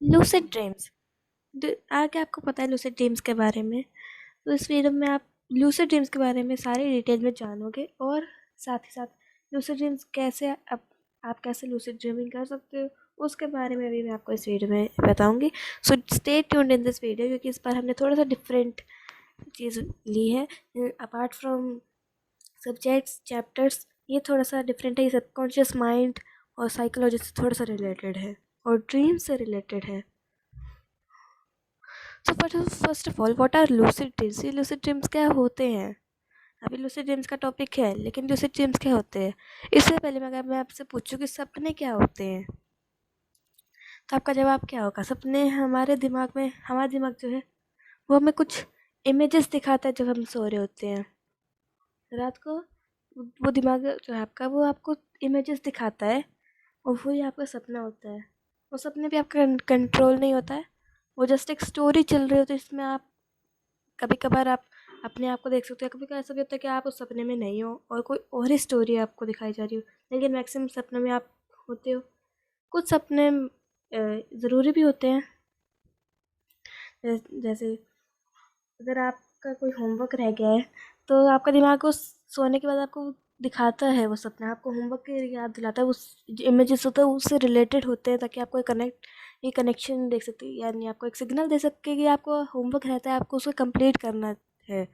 Lucid dreams. आगे आपको पता है लूसिड ड्रीम्स के बारे में, तो इस वीडियो में आप लूसिड ड्रीम्स के बारे में सारी डिटेल में जानोगे और साथ ही साथ लूसिड ड्रीम्स कैसे आप कैसे लूसिड ड्रीमिंग कर सकते हो उसके बारे में भी मैं आपको इस वीडियो में बताऊंगी। So stay tuned in this video, क्योंकि इस बार हमने थोड़ा सा डिफरेंट चीज़ ली है। अपार्ट फ्रॉम सब्जेक्ट्स चैप्टर्स, ये थोड़ा सा डिफरेंट है। ये सबकॉन्शियस माइंड और साइकोलॉजी से थोड़ा सा रिलेटेड है और ड्रीम से रिलेटेड है। So first of all, what are lucid dreams? ये लूसिड ड्रीम्स क्या होते हैं? अभी लूसिड ड्रीम्स का टॉपिक है, लेकिन लूसिड ड्रीम्स क्या होते हैं? इससे पहले अगर मैं आपसे पूछूं कि सपने क्या होते हैं, तो आपका जवाब क्या होगा? सपने हमारा दिमाग जो है वो हमें कुछ इमेजेस दिखाता है जब हम सो रहे होते हैं रात को। वो दिमाग जो है आपका, वो आपको इमेजेस दिखाता है और वही आपका सपना होता है। वो सपने भी आपका कंट्रोल नहीं होता है, वो जस्ट एक स्टोरी चल रही होती है जिसमें आप कभी कभार आप अपने आप को देख सकते हो। कभी कभार ऐसा भी होता है कि आप उस सपने में नहीं हो और कोई और ही स्टोरी आपको दिखाई जा रही हो, लेकिन मैक्सिमम सपनों में आप होते हो। कुछ सपने ज़रूरी भी होते हैं, जैसे अगर आपका कोई होमवर्क रह गया है तो आपका दिमाग को सोने के बाद आपको दिखाता है वो सपना, आपको होमवर्क की याद दिलाता है। उस जो इमेजेस होता है उससे रिलेटेड होते हैं, ताकि आपको ये कनेक्शन देख सकते हैं, यानी आपको एक सिग्नल दे सके कि आपको होमवर्क रहता है, आपको उसको कंप्लीट करना है।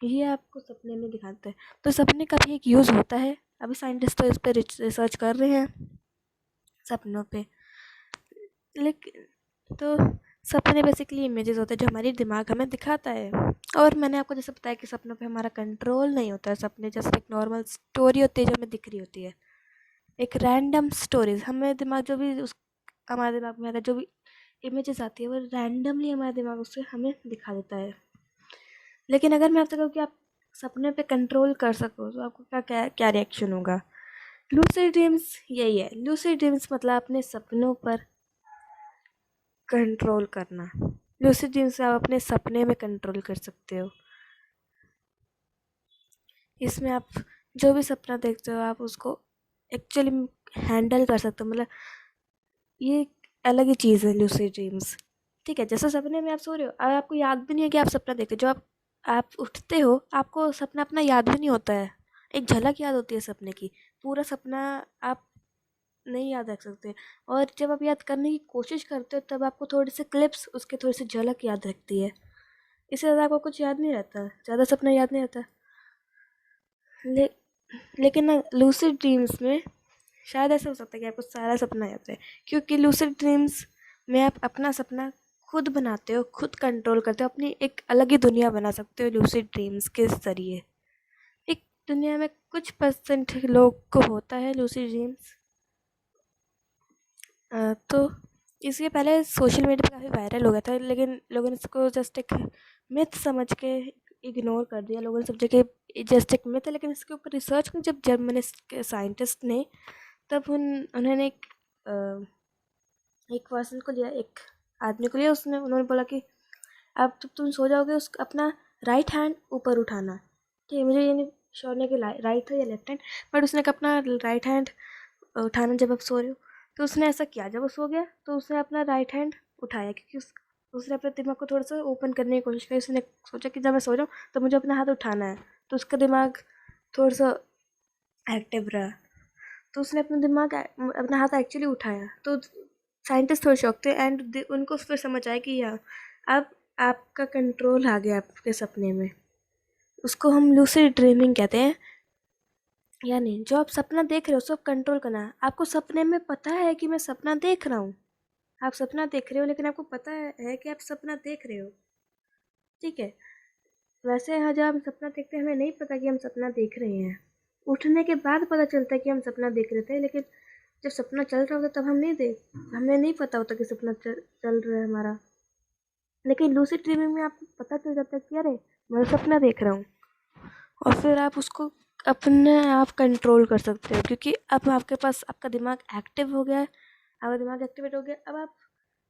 ये आपको सपने में दिखाते हैं। तो सपने का भी एक यूज़ होता है। अभी साइंटिस्ट तो इस पर रिसर्च कर रहे हैं सपनों पे। लेकिन तो सपने बेसिकली इमेजेस होते हैं जो हमारी दिमाग हमें दिखाता है। और मैंने आपको जैसे बताया कि सपनों पे हमारा कंट्रोल नहीं होता है। सपने जैसे एक नॉर्मल स्टोरी होती है जो हमें दिख रही होती है, एक रैंडम स्टोरीज। हमें दिमाग जो भी उस हमारे दिमाग में आता है, जो भी इमेजेस आती है वो रैंडमली हमारे दिमाग उससे हमें दिखा देता है। लेकिन अगर मैं आपसे कहूँ कि आप सपने पे कंट्रोल कर सको, तो आपको क्या क्या क्या रिएक्शन होगा? लूसिड ड्रीम्स यही है। लूसिड ड्रीम्स मतलब अपने सपनों पर कंट्रोल करना। लूसिड ड्रीम्स से आप अपने सपने में कंट्रोल कर सकते हो। इसमें आप जो भी सपना देखते हो आप उसको एक्चुअली हैंडल कर सकते हो। मतलब ये एक अलग ही चीज़ है लूसिड ड्रीम्स। ठीक है, जैसे सपने में आप सो रहे हो, अब आपको याद भी नहीं है कि आप सपना देखते हो। जो आप उठते हो आपको सपना अपना याद भी नहीं होता है। एक झलक याद होती है सपने की, पूरा सपना आप नहीं याद रख सकते। और जब आप याद करने की कोशिश करते हो तब आपको थोड़ी सी क्लिप्स, उसके थोड़ी सी झलक याद रखती है। इससे ज़्यादा आपको कुछ याद नहीं रहता, ज़्यादा सपना याद नहीं रहता। ले, लेकिन ना लूसिड ड्रीम्स में शायद ऐसा हो सकता है कि आपको सारा सपना याद रहे, क्योंकि लूसिड ड्रीम्स में आप अपना सपना खुद बनाते हो, खुद कंट्रोल करते हो, अपनी एक अलग ही दुनिया बना सकते हो लूसिड ड्रीम्स के ज़रिए। एक दुनिया में कुछ परसेंट लोग को होता है लूसिड ड्रीम्स। तो इसके पहले सोशल मीडिया पे काफ़ी वायरल हो गया था, लेकिन लोगों ने इसको जस्ट एक मिथ समझ के इग्नोर कर दिया। लोगों ने समझा कि जस्ट एक मिथ है, लेकिन इसके ऊपर रिसर्च में जब जर्मनी के साइंटिस्ट ने, तब उन्होंने एक पर्सन को लिया, एक आदमी को लिया। उन्होंने बोला कि अब जब तुम सो जाओगे उस अपना राइट हैंड ऊपर उठाना। ठीक है, मुझे ये नहीं श्योर नहीं कि राइट था या लेफ्ट हैंड, बट उसने कहा अपना राइट हैंड उठाना जब आप सो रहे हो। तो उसने ऐसा किया, जब वो सो गया तो उसने अपना राइट हैंड उठाया, क्योंकि उसने अपने दिमाग को थोड़ा सा ओपन करने की कोशिश की। उसने सोचा कि जब मैं सो जाऊँ तो मुझे अपना हाथ उठाना है, तो उसका दिमाग थोड़ा सा एक्टिव रहा। तो उसने अपना हाथ एक्चुअली उठाया। तो साइंटिस्ट थोड़े शॉक थे, एंड उनको फिर समझ आया कि यार अब आपका कंट्रोल आ गया आपके सपने में। उसको हम लूसिड ड्रीमिंग कहते हैं। यानी जो आप सपना देख रहे हो उसको कंट्रोल करना है। आपको सपने में पता है कि मैं सपना देख रहा हूँ, आप सपना देख रहे हो, लेकिन आपको पता है कि आप सपना देख रहे हो। ठीक है, वैसे जब हम सपना देखते हैं हमें नहीं पता कि हम सपना देख रहे हैं। उठने के बाद पता चलता है कि हम सपना देख रहे थे, लेकिन जब सपना चल रहा होता तब हमें नहीं पता होता कि सपना चल रहा है हमारा। लेकिन लूसिड ड्रीमिंग में आपको पता चल जाता है कि अरे मैं सपना देख रहा हूँ, और फिर आप उसको अपने आप कंट्रोल कर सकते हो, क्योंकि अब आपके पास आपका दिमाग एक्टिव हो गया है। आपका दिमाग एक्टिवेट हो गया, अब आप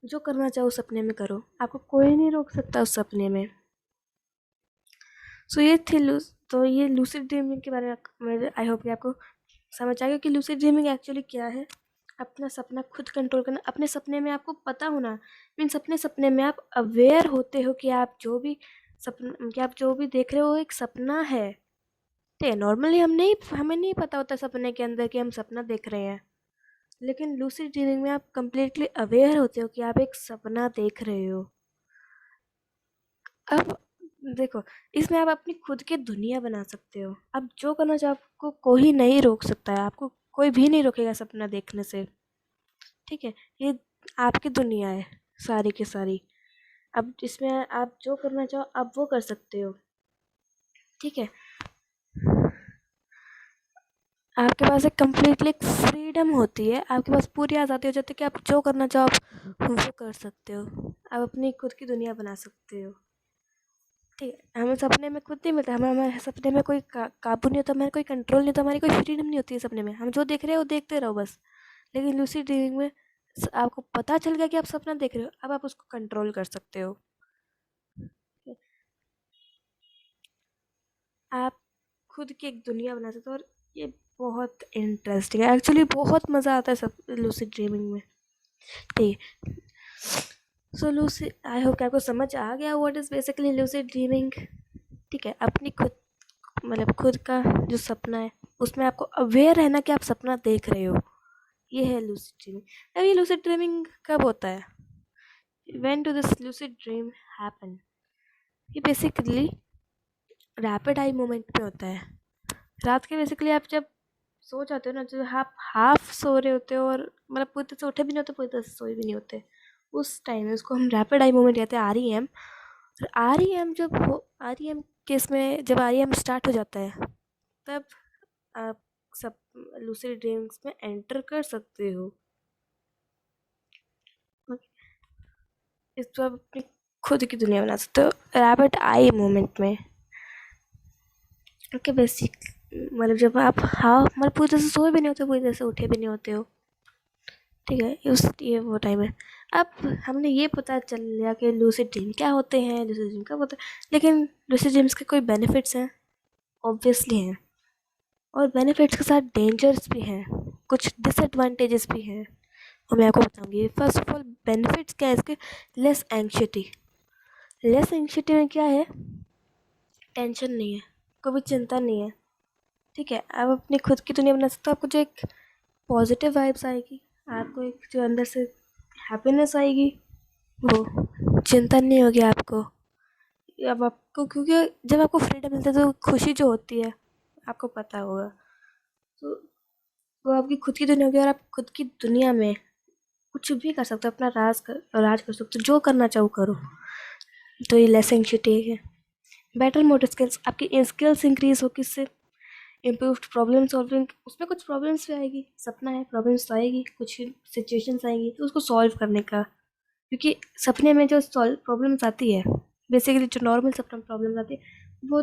जो करना चाहो सपने में करो, आपको कोई नहीं रोक सकता उस सपने में। सो ये लूसिड ड्रीमिंग के बारे में आई होप कि आपको समझ आ गया कि लूसिड ड्रीमिंग एक्चुअली क्या है। अपना सपना खुद कंट्रोल करना, अपने सपने में आपको पता होना, मीन्स अपने सपने में आप अवेयर होते हो कि आप जो भी सपना कि आप जो भी देख रहे हो वो एक सपना है। ठीक है, नॉर्मली हमें नहीं पता होता सपने के अंदर कि हम सपना देख रहे हैं, लेकिन लूसिड ड्रीमिंग में आप कंप्लीटली अवेयर होते हो कि आप एक सपना देख रहे हो। अब देखो, इसमें आप अपनी खुद की दुनिया बना सकते हो। अब जो करना चाहो आपको कोई नहीं रोक सकता है, आपको कोई भी नहीं रोकेगा सपना देखने से। ठीक है, ये आपकी दुनिया है सारी की सारी। अब इसमें आप जो करना चाहो आप वो कर सकते हो। ठीक है, आपके पास एक कम्प्लीटली एक फ्रीडम होती है, आपके पास पूरी आज़ादी हो जाती है कि आप जो करना चाहो आप वो कर सकते हो। आप अपनी खुद की दुनिया बना सकते हो। ठीक है, हमें सपने में खुद नहीं मिलता, हमें हमारे सपने में कोई काबू नहीं होता, हमारे कोई कंट्रोल नहीं होता, हमारी कोई फ्रीडम नहीं होती है सपने में। हम जो देख रहे हो वो देखते रहो बस। लेकिन लूसिड ड्रीमिंग में आपको पता चल गया कि आप सपना देख रहे हो, अब आप उसको कंट्रोल कर सकते हो। आप खुद की एक दुनिया बना सकते हो, और ये बहुत इंटरेस्टिंग है एक्चुअली, बहुत मज़ा आता है सब लूसिड ड्रीमिंग में। ठीक है, सो लूसिड, आई होप कि आपको समझ आ गया what is basically lucid dreaming. ठीक है, अपनी खुद मतलब खुद का जो सपना है उसमें आपको अवेयर रहना कि आप सपना देख रहे हो, ये है लूसिड ड्रीमिंग। अब ये लूसिड ड्रीमिंग कब होता है, when do this lucid dream happen? ये बेसिकली रैपिड आई मोमेंट पे होता है। रात के बेसिकली आप जब सो जाते हो ना, जो आप हाफ सो रहे होते हो और मतलब पूरी तरह से उठे भी नहीं होते, पूरी तरह से सोए भी नहीं होते, उस टाइम में उसको हम रैपिड आई मोमेंट कहते हैं, REM। और REM जब हो, REM केस में जब REM स्टार्ट हो जाता है तब आप सब लूसिड ड्रीम्स में एंटर कर सकते हो। इसको आप अपनी खुद की दुनिया बना सकते हो रैपिड आई मोमेंट में। ओके, बेसिक मतलब जब आप हाँ मतलब पूरी तरह से सोए भी नहीं होते, पूरी तरह से उठे भी नहीं होते हो। ठीक है, ये वो टाइम है। अब हमने ये पता चल लिया कि लूसिड ड्रीम क्या होते हैं, लूसिड ड्रीम कब होता है, लेकिन लूसिड ड्रीम्स के कोई बेनिफिट्स हैं? ऑब्वियसली हैं, और बेनिफिट्स के साथ डेंजर्स भी हैं, कुछ डिसएडवांटेजेस भी हैं, और मैं आपको बताऊंगी। फर्स्ट ऑफ ऑल बेनिफिट्स क्या है इसके, लेस एंग्जाइटी। लेस एंग्जाइटी में क्या है, टेंशन नहीं है, कोई भी चिंता नहीं है। ठीक है, आप अपनी खुद की दुनिया बना सकते हो, आपको जो एक पॉजिटिव वाइब्स आएगी, आपको एक जो अंदर से हैप्पीनेस आएगी, वो चिंता नहीं होगी आपको। अब आपको क्योंकि जब आपको फ्रीडम मिलता है तो खुशी जो होती है आपको पता होगा, तो वो आपकी खुद की दुनिया होगी, और आप खुद की दुनिया में कुछ भी कर सकते हो, अपना राज कर सकते हो, जो करना चाहो करो। तो ये लेस एंग्जाइटी है। बेटर मोटर स्किल्स, आपकी स्किल्स इंक्रीज हो, किससे, इम्प्रूव्ड प्रॉब्लम सॉल्विंग। उसमें कुछ प्रॉब्लम्स भी आएगी, सपना है प्रॉब्लम्स तो आएगी, कुछ सिचुएशंस आएंगी तो उसको सॉल्व करने का, क्योंकि सपने में जो सॉल्व प्रॉब्लम्स आती है, बेसिकली जो नॉर्मल सपना प्रॉब्लम्स आती है वो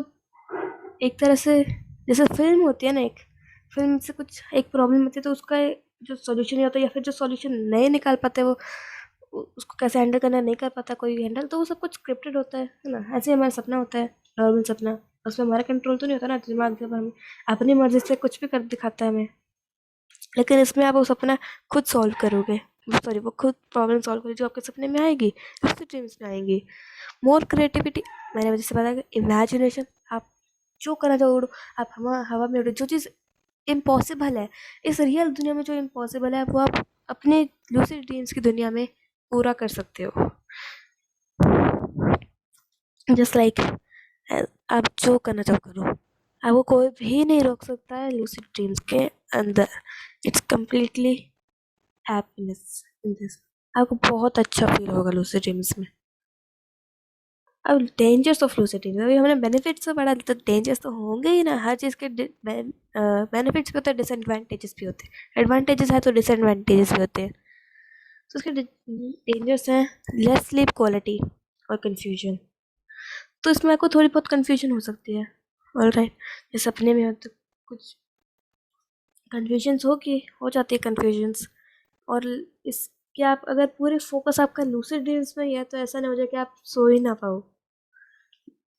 एक तरह से जैसे फिल्म होती है ना, एक फिल्म से कुछ एक प्रॉब्लम होती है तो उसका जो सॉल्यूशन नहीं होता, या फिर जो सॉल्यूशन नहीं निकाल पाते वो उसको कैसे हैंडल करना नहीं कर पाता कोई हैंडल, तो वो सब कुछ स्क्रिप्टेड होता है ना। ऐसे ही हमारा सपना होता है, नॉर्मल सपना, उसमें हमारा कंट्रोल तो नहीं होता ना, दिमाग जब हम अपनी मर्जी से कुछ भी कर दिखाता है हमें। लेकिन इसमें आप वो सपना खुद सॉल्व करोगे, सॉरी वो खुद प्रॉब्लम सॉल्व करोगे जो आपके सपने में आएगी, उससे ड्रीम्स में आएंगी। मोर क्रिएटिविटी, मैंने वजह से बताया, इमेजिनेशन, आप जो करना चाहो उड़ो, आप हवा में उड़ो, जो चीज़ इम्पॉसिबल है इस रियल दुनिया में, जो इम्पॉसिबल है वो आप अपने लूसिड ड्रीम्स की दुनिया में पूरा कर सकते हो। जस्ट लाइक आप जो करना चाहो करो, आपको कोई भी नहीं रोक सकता है लूसिड ड्रीम्स के अंदर। It's completely happiness in this, आपको बहुत अच्छा फील होगा लूसिड ड्रीम्स में। अब डेंजर्स ऑफ लूसिड ड्रीम्स, अभी हमने बेनिफिट्स तो पढ़ा, तो डेंजर्स तो होंगे ही ना, हर चीज़ के बेनिफिट्स भी होते हैं, डिसएडवांटेजेस भी होते हैं, एडवांटेजेस है तो डिसएडवांटेजेस भी होते हैं। तो उसके डेंजर्स हैं लेस स्लीप क्वालिटी और कन्फ्यूजन। तो इसमें आपको थोड़ी बहुत कन्फ्यूजन हो सकती है, ऑलराइट, जैसे सपने में हो तो कुछ कन्फ्यूजन्स हो जाती है कन्फ्यूजन्स। और इसके आप अगर पूरे फोकस आपका लूसिड ड्रीम्स में ही है तो ऐसा नहीं हो जाए कि आप सो ही ना पाओ।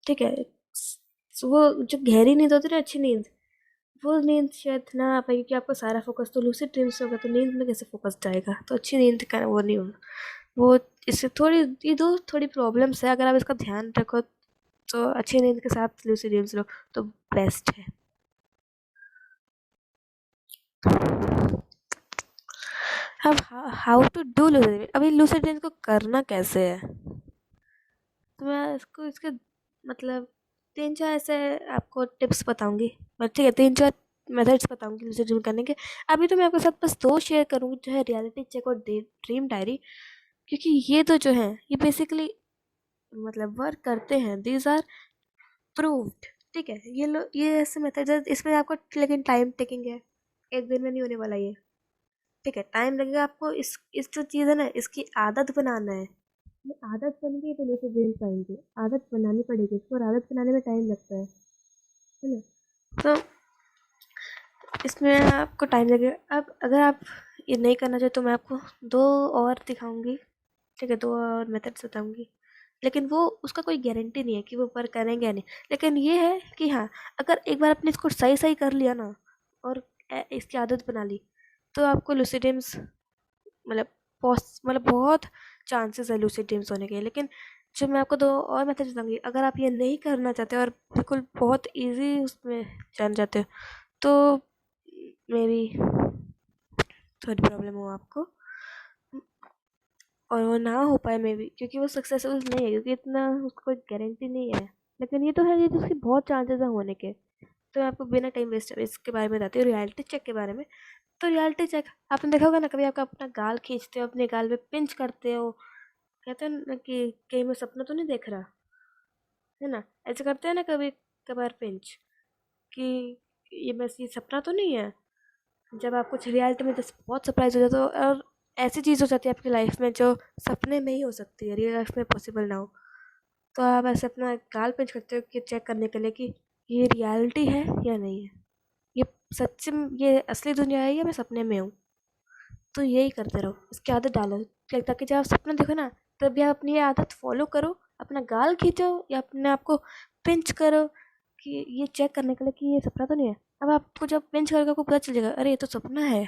ठीक है, वो जो गहरी नींद होती है ना, अच्छी नींद, वो नींद शायद ना आ पाए क्योंकि आपका सारा फोकस तो लूसिड ड्रीम्स होगा, तो नींद में कैसे फोकस जाएगा, तो अच्छी नींद का वो नहीं होगा वो। इससे थोड़ी ये दो थोड़ी प्रॉब्लम्स है, अगर आप इसका ध्यान रखो तो अच्छी नींद के साथ लूसिड ड्रीम्स लो तो बेस्ट है। अब how to do lucid dreams, अभी लूसिड ड्रीम्स को करना कैसे है, तो मैं इसको इसके मतलब 3-4 ऐसे आपको टिप्स बताऊंगी, मैं ठीक है 3-4 मेथड्स बताऊंगी लूसिड ड्रीम करने के। अभी तो मैं आपके साथ बस 2 शेयर करूंगी, जो है रियलिटी चेक और ड्रीम डायरी, क्योंकि ये तो जो है ये बेसिकली मतलब वर्क करते हैं, दीज आर प्रूव्ड। ठीक है, ये ऐसे मेथड है, इसमें आपको लेकिन टाइम टेकिंग है, एक दिन में नहीं होने वाला ये। ठीक है, टाइम लगेगा आपको, इस जो चीज़ है ना इसकी आदत बनाना है। ये आदत बन गई तो जैसे जेल पाएंगे, आदत बनानी पड़ेगी इसको, और आदत बनाने में टाइम लगता है ना। तो इसमें आपको टाइम लगेगा। अब अगर आप ये नहीं करना चाहे तो मैं आपको 2 और दिखाऊंगी, ठीक है 2 और मेथड्स बताऊंगी, लेकिन वो उसका कोई गारंटी नहीं है कि वो ऊपर करेंगे या नहीं, लेकिन ये है कि हाँ, अगर एक बार आपने इसको सही सही कर लिया ना और इसकी आदत बना ली, तो आपको लूसिड ड्रीम्स मतलब मतलब बहुत चांसेस है लूसिड ड्रीम्स होने के। लेकिन जो मैं आपको 2 और मेथड बताऊंगी, अगर आप ये नहीं करना चाहते और बिल्कुल बहुत इजी उसमें जान जाते हो, तो मे बी थोड़ी प्रॉब्लम हो आपको और वो ना हो पाए मे बी, क्योंकि वो सक्सेसफुल नहीं है, क्योंकि इतना उसका कोई गारंटी नहीं है। लेकिन ये तो है, ये तो उसकी बहुत चांसेस है होने के। तो मैं आपको बिना टाइम वेस्ट इसके बारे में बताती हूँ, रियलिटी चेक के बारे में। तो रियलिटी चेक आपने देखा होगा ना, कभी आपका अपना गाल खींचते हो, अपने गाल पे पिंच करते हो, कहते हैं ना कि कहीं मैं सपना तो नहीं देख रहा, है ना, ऐसे करते हैं ना कभी कभार पिंच, कि ये बस ये सपना तो नहीं है। जब आप कुछ रियलिटी में जैसे बहुत सरप्राइज हो जाते हो और ऐसी चीज़ हो जाती है आपकी लाइफ में जो सपने में ही हो सकती है, रियल लाइफ में पॉसिबल ना हो, तो आप ऐसे अपना गाल पिंच करते हो कि चेक करने के लिए कि ये रियलिटी है या नहीं है, ये सच में ये असली दुनिया है या मैं सपने में हूँ। तो यही करते रहो, इसकी आदत डालो, ताकि जब आप सपना देखो ना तभी आप अपनी ये आदत फॉलो करो, अपना गाल खींचो या अपने आप को पिंच करो कि ये चेक करने के लिए कि ये सपना तो नहीं है। अब आपको जब पिंच करके आपको पता चल जाएगा अरे ये तो सपना है,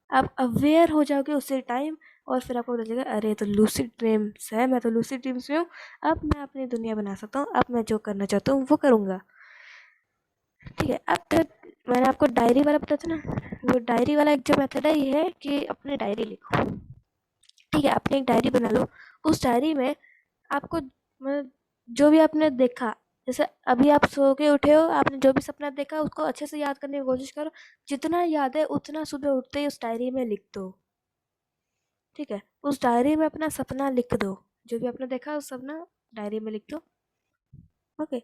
आप अवेयर हो जाओगे उसी टाइम, और फिर आपको पता चलेगा अरे ये तो लूसिड ड्रीम्स है, मैं तो लूसिड ड्रीम्स में हूँ, अब मैं अपनी दुनिया बना सकता हूँ, अब मैं जो करना चाहता हूँ वो करूँगा। ठीक है, अब तक मैंने आपको डायरी वाला बताया था ना, वो डायरी वाला एक जो मेथड है ये है कि अपनी डायरी लिखो। ठीक है, अपनी एक डायरी बना लो, उस डायरी में आपको मतलब जो भी आपने देखा, जैसे अभी आप सो के उठे हो, आपने जो भी सपना देखा उसको अच्छे से याद करने की कोशिश करो, जितना याद है उतना सुबह उठते ही उस डायरी में लिख दो। ठीक है, उस डायरी में अपना सपना लिख दो, जो भी आपने देखा उस सपना डायरी में लिख दो। ओके,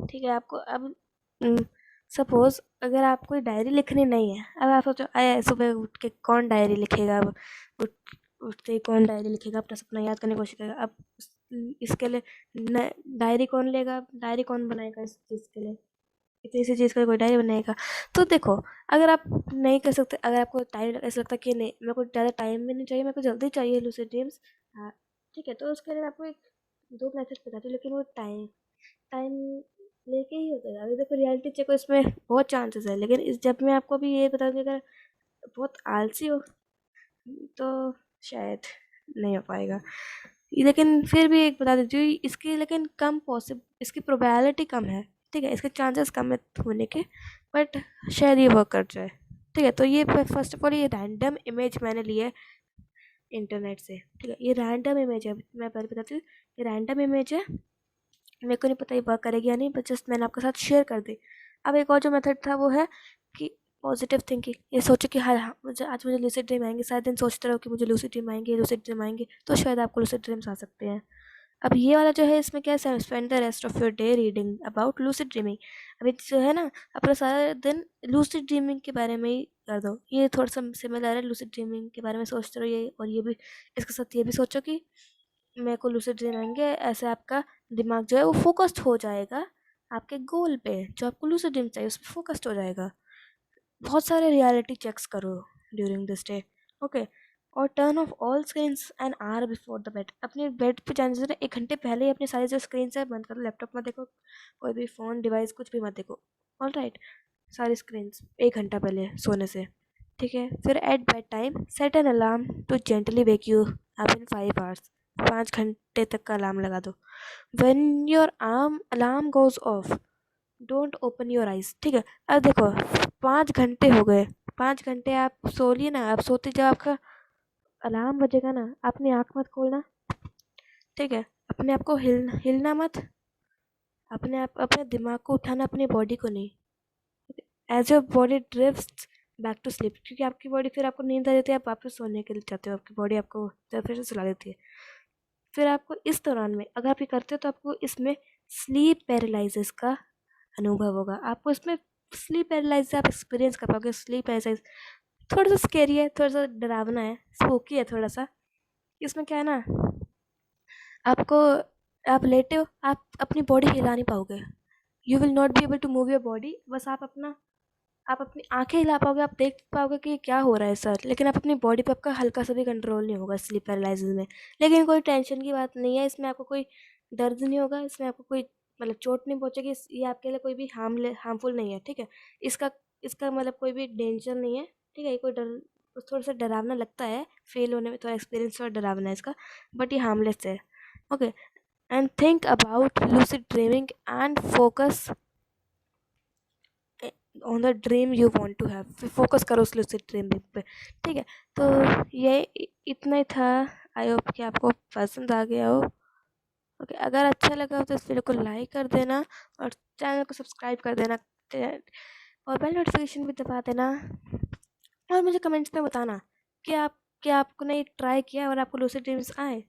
ठीक है, आपको अब सपोज अगर आपको डायरी लिखनी नहीं है, अब आप सोचो अरे सुबह उठ के कौन डायरी लिखेगा, अब उठ उठते ही कौन डायरी लिखेगा, अपना सपना याद करने की कोशिश करेगा। अब इसके लिए डायरी कौन लेगा, डायरी कौन बनाएगा इस चीज़ के लिए, इतनी सी चीज़ का कोई डायरी बनाएगा। तो देखो, अगर आप नहीं कर सकते, अगर आपको टाइम ऐसा लगता है कि नहीं मेरे को ज़्यादा टाइम भी नहीं चाहिए, मेरे को जल्दी चाहिए लूसिड ड्रीम्स, हाँ ठीक है, तो उसके लिए आपको एक 2 मैथड बताती हूँ, लेकिन वो टाइम टाइम लेके ही होता है। अभी देखो रियलिटी चेक इसमें बहुत चांसेस है, लेकिन इस जब मैं आपको अभी ये बता दूँ, अगर बहुत आलसी हो तो शायद नहीं हो पाएगा, लेकिन फिर भी एक बता देती हूँ, इसकी लेकिन कम पॉसिबल, इसकी प्रोबेबिलिटी कम है। ठीक है, इसके चांसेस कम है होने के, बट शायद ये वर्क कर जाए। ठीक है, तो ये फर्स्ट ऑफ ऑल ये रैंडम इमेज मैंने ली है इंटरनेट से। ठीक है, ये रैंडम इमेज है, मैं पहले बताती हूँ, ये रैंडम इमेज है, मेरे को नहीं पता ये वर्क करेगी या नहीं, बट जस्ट मैंने आपके साथ शेयर कर दी। अब एक और जो मेथड था वो है कि पॉजिटिव थिंकिंग, ये सोचो कि हाँ हाँ मुझे आज मुझे लूसिड ड्रीम आएंगे, सारे दिन सोचते रहो कि मुझे लूसिड ड्रीम आएंगे, लूसिड ड्रीम आएंगे, तो शायद आपको लूसिड ड्रीम्स आ सकते हैं। अब ये वाला जो है इसमें क्या है, spend the rest of your day reading about lucid dreaming. अभी जो है ना, अपना सारा दिन लूसिड ड्रीमिंग के बारे में ही कर दो, ये थोड़ा सा सिमिलर है, लूसिड ड्रीमिंग के बारे में सोचते रहो ये, और ये भी इसके साथ ये भी सोचो कि मेरे को लूसिड ड्रीम आएंगे, ऐसे आपका दिमाग जो है वो फोकस्ड हो जाएगा आपके गोल पे, जो आपको लूसिड ड्रीम चाहिए उस पर फोकस्ड हो जाएगा। बहुत सारे रियलिटी चेक्स करो ड्यूरिंग दिस डे। ओके, और turn off all screens an hour before the bed. अपने बेड पे जाने से 1 घंटे पहले ही अपनी सारी जो स्क्रीन है बंद करो। लैपटॉप मत देखो, कोई भी फ़ोन डिवाइस कुछ भी मत देखो। ऑल राइट, सारी स्क्रीन्स 1 घंटा पहले सोने से, ठीक है। फिर at bedtime set an alarm to gently wake you up in 5 hours. 5 घंटे तक का अलार्म लगा दो। When your alarm goes off don't open your eyes, ठीक है। अब देखो 5 घंटे हो गए, 5 घंटे आप सो लिए ना। आप सोते जब आपका अलार्म बजेगा ना, अपनी आँख मत खोलना, ठीक है। अपने आप को हिलना मत, अपने दिमाग को उठाना, अपनी बॉडी को नहीं। As your body drifts back to sleep, क्योंकि आपकी बॉडी फिर आपको नींद आ जाती है, आप वापस सोने के लिए जाते हो, आपकी बॉडी आपको फिर से सुला देती है। फिर आपको इस दौरान में अगर आप ये करते हो तो आपको इसमें स्लीप पैरालिसिस का अनुभव होगा। आपको इसमें स्लीप पैरालिसिस आप एक्सपीरियंस कर पाओगे। स्लीप पैरालिसिस थोड़ा सा स्केरी है, थोड़ा सा डरावना है, स्पोकी है थोड़ा सा। इसमें क्या है ना, आपको आप लेटे हो, आप अपनी बॉडी हिला नहीं पाओगे। You will not be able to move your body. बस आप अपनी आंखें हिला पाओगे, आप देख पाओगे कि क्या हो रहा है सर, लेकिन आप अपनी बॉडी पे आपका हल्का सा भी कंट्रोल नहीं होगा स्लीप पैरालिसिस में। लेकिन कोई टेंशन की बात नहीं है, इसमें आपको कोई दर्द नहीं होगा, इसमें आपको कोई मतलब चोट नहीं पहुंचेगी। ये आपके लिए कोई भी हार्मफुल नहीं है, ठीक है। इसका इसका मतलब कोई भी डेंजर नहीं है, ठीक है। ये कोई डर, थोड़ा सा डरावना लगता है, फेल होने में थोड़ा एक्सपीरियंस थोड़ा डरावना है इसका, बट ये हार्मलेस है। Okay, and think about lucid dreaming and focus on the dream you want to have. फिर फोकस करो उस लूसिड ड्रीमिंग पे, ठीक है। तो ये इतना ही था। आई होप कि आपको पसंद आ गया हो। ओके, अगर अच्छा लगा हो तो इस वीडियो को लाइक कर देना और चैनल को सब्सक्राइब कर देना और बेल नोटिफिकेशन भी दबा देना। और मुझे कमेंट्स में बताना कि आपने ट्राई किया और आपको लूसिड ड्रीम्स आए,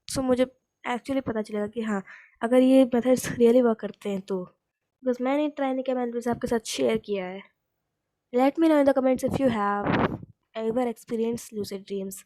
सो मुझे एक्चुअली पता चलेगा कि हाँ, अगर ये मेथड्स रियली वर्क करते हैं तो। बिकॉज मैंने ट्राई नहीं किया, मैंने बस आपके साथ शेयर किया है। Let me know in the comments if you have ever experience lucid dreams.